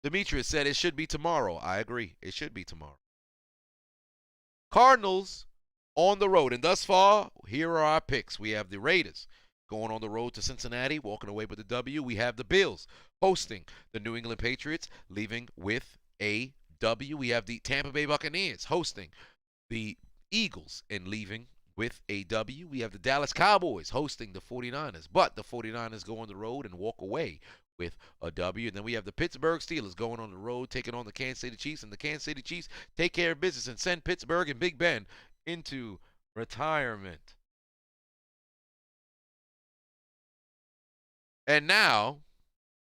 Demetrius said it should be tomorrow. I agree. It should be tomorrow. Cardinals on the road. And thus far, here are our picks. We have the Raiders going on the road to Cincinnati, walking away with the W. We have the Bills hosting the New England Patriots, leaving with a W. We have the Tampa Bay Buccaneers hosting the Eagles and leaving with a W. We have the Dallas Cowboys hosting the 49ers, but the 49ers go on the road and walk away with a W. And then we have the Pittsburgh Steelers going on the road, taking on the Kansas City Chiefs, and the Kansas City Chiefs take care of business and send Pittsburgh and Big Ben into retirement. And now,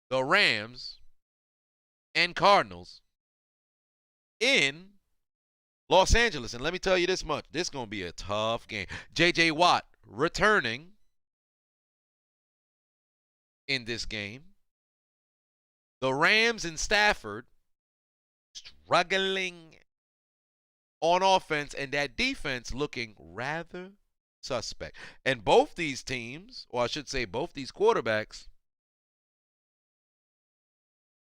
the Rams and Cardinals in Los Angeles. And let me tell you this much. This is going to be a tough game. J.J. Watt returning in this game. The Rams and Stafford struggling on offense, and that defense looking rather suspect. And both these teams, or I should say both these quarterbacks,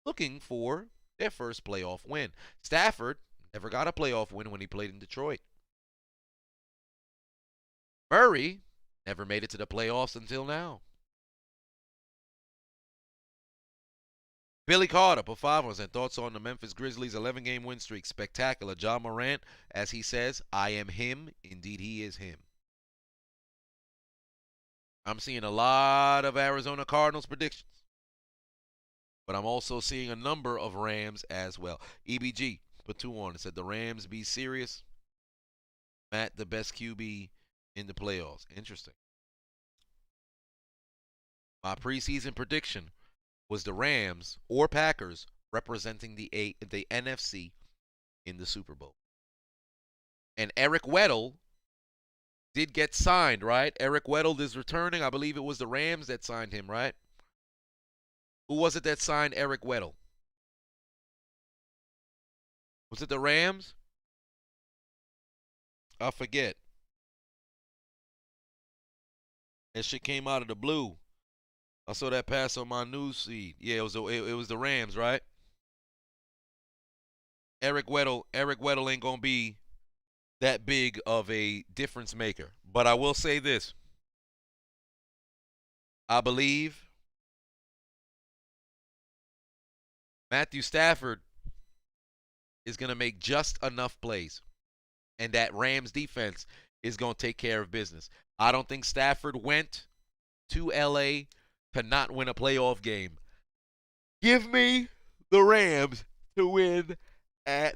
looking for their first playoff win. Stafford never got a playoff win when he played in Detroit. Murray never made it to the playoffs until now. Billy Carter, for 5 and thoughts on the Memphis Grizzlies' 11-game win streak. Spectacular. John Morant, as he says, I am him. Indeed, he is him. I'm seeing a lot of Arizona Cardinals predictions, but I'm also seeing a number of Rams as well. EBG put 2 on and said the Rams be serious. Matt, the best QB in the playoffs. Interesting. My preseason prediction was the Rams or Packers representing the NFC in the Super Bowl. And Eric Weddle did get signed, right? Eric Weddle is returning. I believe it was the Rams that signed him, right? Who was it that signed Eric Weddle? Was it the Rams? I forget. That shit came out of the blue. I saw that pass on my news feed. Yeah, it was the Rams, right? Eric Weddle ain't gonna be that big of a difference maker. But I will say this. I believe Matthew Stafford is gonna make just enough plays, and that Rams defense is gonna take care of business. I don't think Stafford went to LA to not win a playoff game. Give me the Rams to win at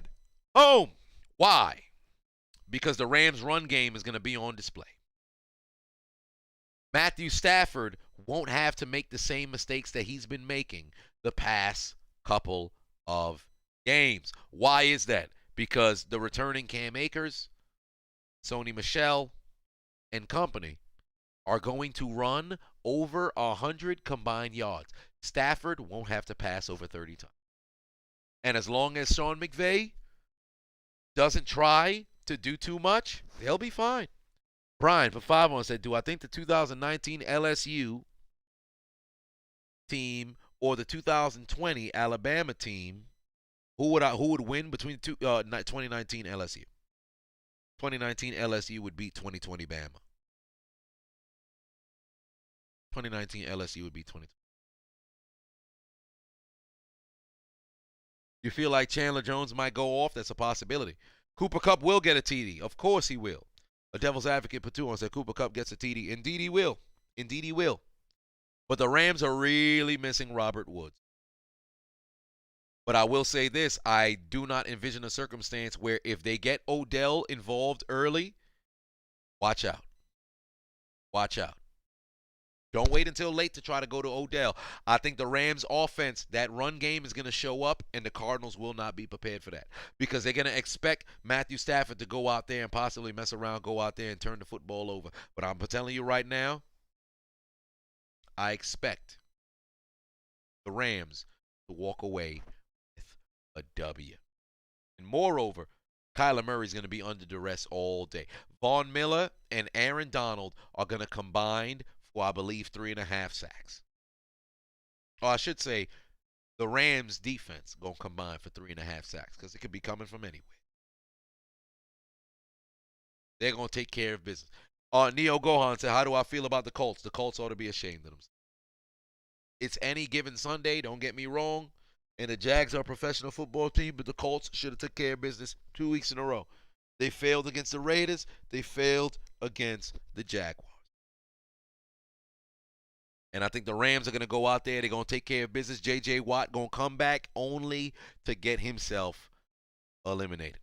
home. Why? Because the Rams' run game is going to be on display. Matthew Stafford won't have to make the same mistakes that he's been making the past couple of games. Why is that? Because the returning Cam Akers, Sony Michel, and company are going to run over 100 combined yards. Stafford won't have to pass over 30 times. And as long as Sean McVay doesn't try to do too much, they'll be fine. Brian, for 5 said, do I think the 2019 LSU team or the 2020 Alabama team, who would win between 2019 LSU? 2019 LSU would beat 2020 Bama. 2019 LSU would be 2020. You feel like Chandler Jones might go off? That's a possibility. Cooper Kupp will get a TD. Of course he will. A devil's advocate put 2 on said Cooper Kupp gets a TD. Indeed he will. Indeed he will. But the Rams are really missing Robert Woods. But I will say this. I do not envision a circumstance where if they get Odell involved early, watch out. Watch out. Don't wait until late to try to go to Odell. I think the Rams offense, that run game is going to show up, and the Cardinals will not be prepared for that because they're going to expect Matthew Stafford to go out there and possibly mess around, go out there and turn the football over. But I'm telling you right now, I expect the Rams to walk away with a W. And moreover, Kyler Murray's going to be under duress all day. Von Miller and Aaron Donald are going to combine for, I believe, 3.5 sacks. Or I should say, the Rams defense going to combine for 3.5 sacks because it could be coming from anywhere. They're going to take care of business. Neo Gohan said, how do I feel about the Colts? The Colts ought to be ashamed of themselves. It's any given Sunday, don't get me wrong. And the Jags are a professional football team, but the Colts should have took care of business 2 weeks in a row. They failed against the Raiders. They failed against the Jaguars. And I think the Rams are going to go out there. They're going to take care of business. J.J. Watt going to come back only to get himself eliminated.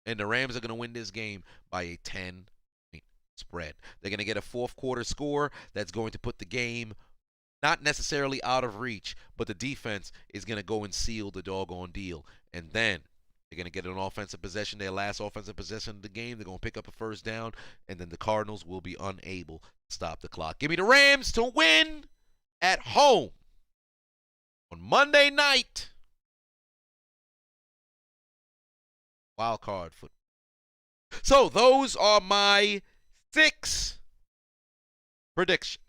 And the Rams are going to win this game by a 10-point spread. They're going to get a fourth quarter score that's going to put the game not necessarily out of reach, but the defense is going to go and seal the doggone deal. And then they're going to get an offensive possession, their last offensive possession of the game. They're going to pick up a first down, and then the Cardinals will be unable to stop the clock. Give me the Rams to win at home on Monday night. Wildcard football. So those are my 6 predictions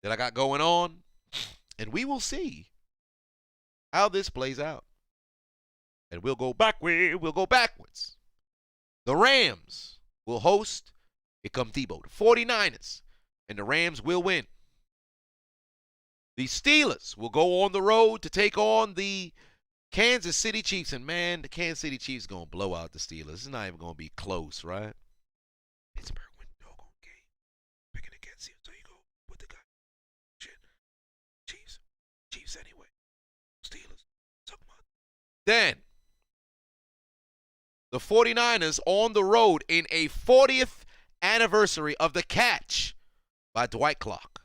that I got going on, and we will see how this plays out. And we'll go backwards. The Rams will host, here come Debo, the 49ers, and the Rams will win. The Steelers will go on the road to take on the Kansas City Chiefs, and man, the Kansas City Chiefs are going to blow out the Steelers. It's not even going to be close, right? Pittsburgh win the doggone game. Picking against you, so you go with the guy. Chiefs anyway. Steelers. Then, the 49ers on the road in a 40th anniversary of the catch by Dwight Clark.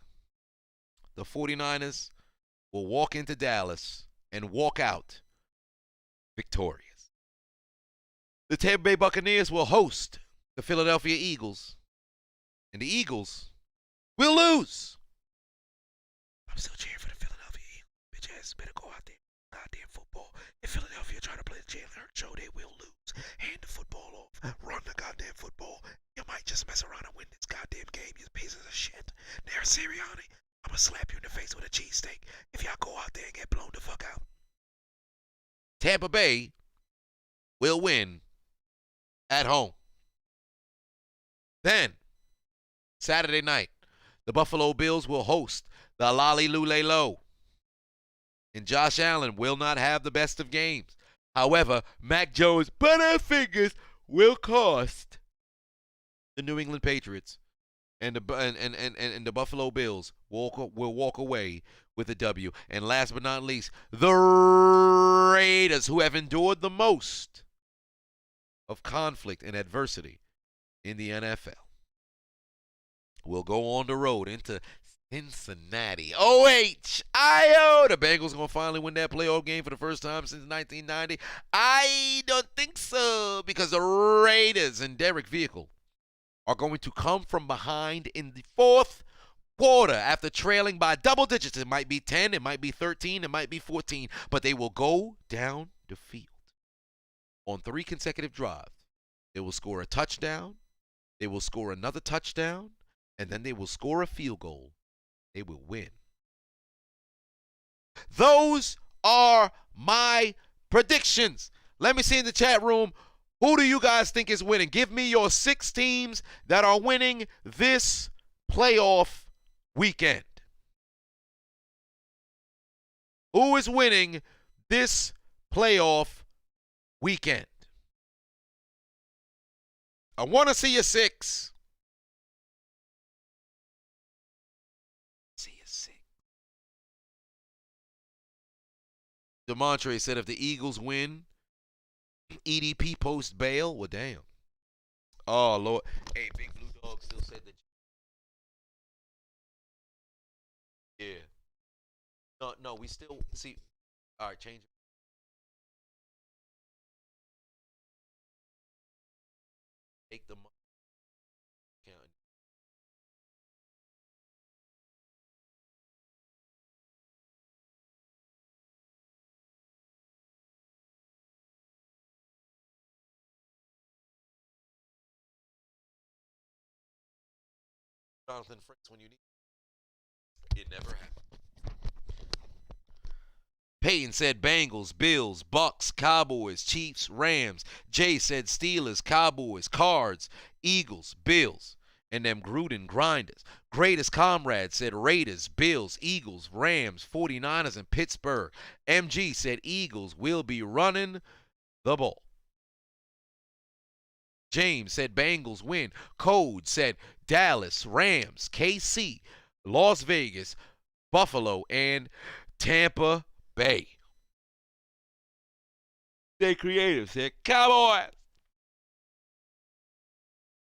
The 49ers will walk into Dallas and walk out victorious. The Tampa Bay Buccaneers will host the Philadelphia Eagles, and the Eagles will lose. I'm still cheering for the Philadelphia Eagles. Bitch ass better go out there. Goddamn football. If Philadelphia try to play the Jalen Hurts show, they will lose. Hand the football off. Run the goddamn football. You might just mess around and win this goddamn game, you pieces of shit. There, Sirianni, I'm gonna slap you in the face with a cheesesteak if y'all go out there and get blown the fuck out. Tampa Bay will win at home. Then, Saturday night, the Buffalo Bills will host the Lolly Lule Low. And Josh Allen will not have the best of games. However, Mac Jones' butterfingers will cost the New England Patriots, and the Buffalo Bills will walk away with a W. And last but not least, the Raiders, who have endured the most of conflict and adversity in the NFL, will go on the road into Cincinnati. OHIO. The Bengals are going to finally win that playoff game for the first time since 1990. I don't think so, because the Raiders and Derek Vehicle are going to come from behind in the fourth quarter after trailing by double digits. It might be 10, it might be 13, it might be 14, but they will go down the field on 3 consecutive drives. They will score a touchdown, they will score another touchdown, and then they will score a field goal. They will win. Those are my predictions. Let me see in the chat room, who do you guys think is winning? Give me your 6 teams that are winning this playoff weekend. Who is winning this playoff weekend? I want to see your 6. DeMontre said if the Eagles win, EDP post bail. Well, damn. Oh, Lord. Hey, Big Blue Dog still said that. Yeah. No, we still see. All right, change it. Take the money. Jonathan Fritz when you need it. It never happened. Peyton said Bengals, Bills, Bucks, Cowboys, Chiefs, Rams. Jay said Steelers, Cowboys, Cards, Eagles, Bills, and them Gruden grinders. Greatest Comrade said Raiders, Bills, Eagles, Rams, 49ers, and Pittsburgh. MG said Eagles will be running the ball. James said Bengals win. Code said Dallas, Rams, KC, Las Vegas, Buffalo, and Tampa Bay. Stay creative said Cowboys.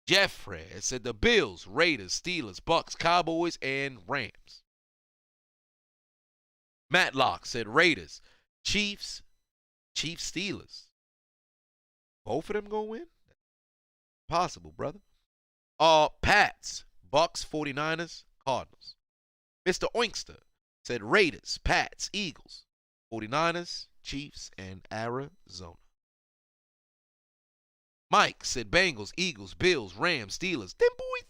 Jeffrey said the Bills, Raiders, Steelers, Bucks, Cowboys, and Rams. Matlock said Raiders, Chiefs, Steelers. Both of them gonna win? Possible, brother. Pats, Bucks, 49ers, Cardinals. Mr. Oinkster said Raiders, Pats, Eagles, 49ers, Chiefs, and Arizona. Mike said Bengals, Eagles, Bills, Rams, Steelers. Them boys.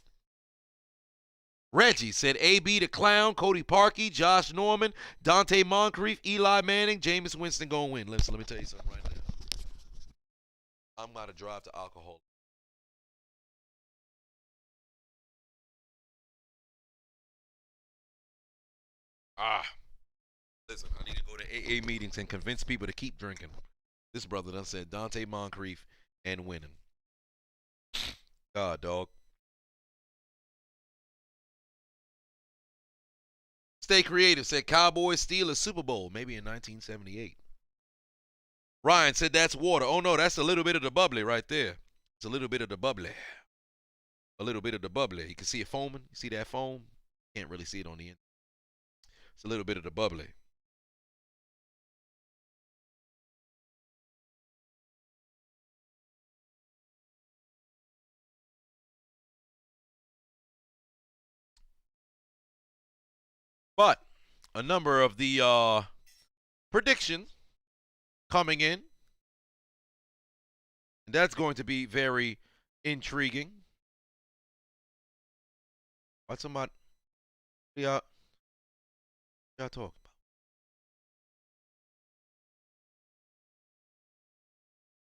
Reggie said AB the Clown, Cody Parkey, Josh Norman, Dante Moncrief, Eli Manning, Jameis Winston gonna win. Listen, let me tell you something right now. I'm about to drive to alcohol. Listen, I need to go to AA meetings and convince people to keep drinking. This brother done said Dante Moncrief and winning. God, dog. Stay creative said Cowboys, Steelers, Super Bowl, maybe in 1978. Ryan said that's water. Oh, no, that's a little bit of the bubbly right there. It's a little bit of the bubbly. A little bit of the bubbly. You can see it foaming. You see that foam? Can't really see it on the end. It's a little bit of the bubbly. But a number of the predictions coming in. And that's going to be very intriguing. What's about y'all talking about?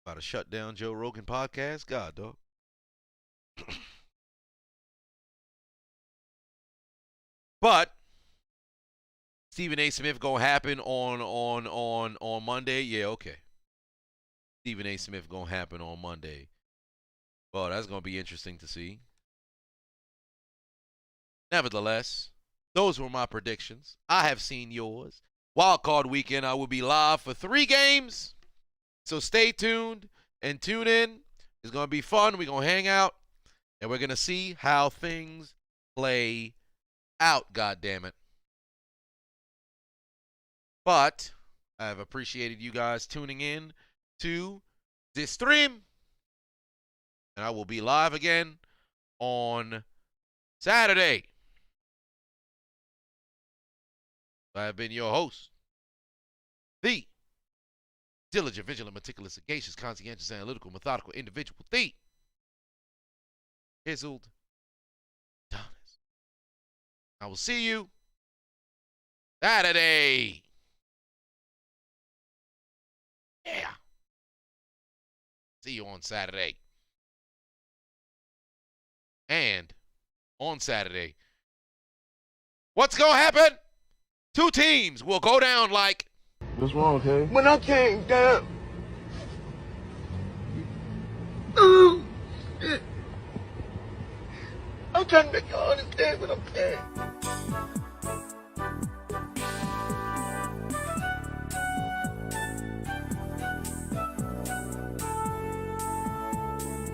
About to shut down Joe Rogan podcast? God, dog. But Stephen A. Smith gonna happen on Monday? Yeah, okay. Stephen A. Smith gonna happen on Monday. Well, that's gonna be interesting to see. Nevertheless, those were my predictions. I have seen yours. Wildcard weekend, I will be live for 3 games. So stay tuned and tune in. It's gonna be fun. We're gonna hang out and we're gonna see how things play out. God damn it. But I have appreciated you guys tuning in to this stream. And I will be live again on Saturday. I have been your host, the diligent, vigilant, meticulous, sagacious, conscientious, analytical, methodical individual, the Chiseled Adonis. I will see you Saturday. Yeah. See you on Saturday. And on Saturday, what's going to happen? 2 teams will go down like... What's wrong, okay? When I came down, I'm trying to make y'all understand what I'm saying.